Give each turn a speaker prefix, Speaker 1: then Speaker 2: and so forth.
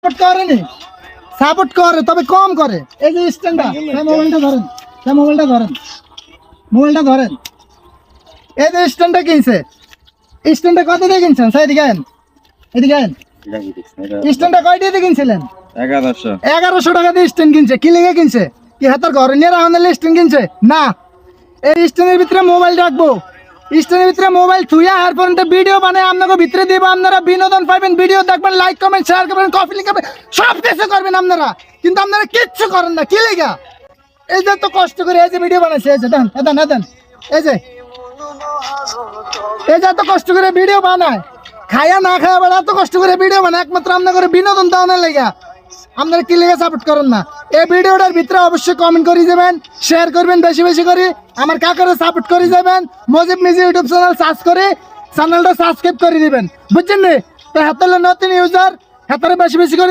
Speaker 1: Support করেনি, support করে তবে কম করে। এই যে স্ট্যান্ডটা, মোবাইলটা ধরেন, মোবাইলটা ধরেন, মোবাইলটা ধরেন। এই যে স্ট্যান্ডটা কিনছে, স্ট্যান্ডটা কত দিয়ে কিনছেন? এদিকে আইন, এদিকে আইন। স্ট্যান্ডটা কয় দিয়ে কিনছিলেন? 1100 টাকা দিয়ে স্ট্যান্ড কিনছে। কি লেগে কিনছে? কি হাতের ঘরে নিয়ে রাখলে স্ট্যান্ড কিনছে? না, এই স্ট্যান্ডের ভিতরে মোবাইল রাখবো, স্ট্যান্ডের ভিতরে মোবাইল থুইয়া আর পর্যন্ত ভিডিও বানায় আপনাকে ভিতরে দিব। আপনারা বিনোদন পাবেন, ভিডিও দেখবেন, লাইক কমেন্ট শেয়ার করবেন, কপি লিখবেন, সব কিছু করবেন আপনারা, কিন্তু আপনারা কিচ্ছু করেন না। কি লেগা? এই যে তো কষ্ট করে এই যে ভিডিও বানাইছে, এই যে দেন, দেন, দেন, এই যে এত কষ্ট করে ভিডিও বানায়, খায়া না খায়া বেড়া এত কষ্ট করে ভিডিও বানায় একমাত্র আপনার করে বিনোদন দেওয়ার লেগা। আপনারা কি লেগে সাপোর্ট করেন না? এই ভিডিওটার ভিতরে অবশ্যই কমেন্ট করে যাবেন, শেয়ার করবেন বেশি বেশি করে, আমার কাকারে সাপোর্ট করে যাবেন। Mojib music YouTube channel search করে চ্যানেলটা সাবস্ক্রাইব করে দিবেন, বুঝছেন নি? তো হাতে নতুন ইউজার হাতে বেশি বেশি করে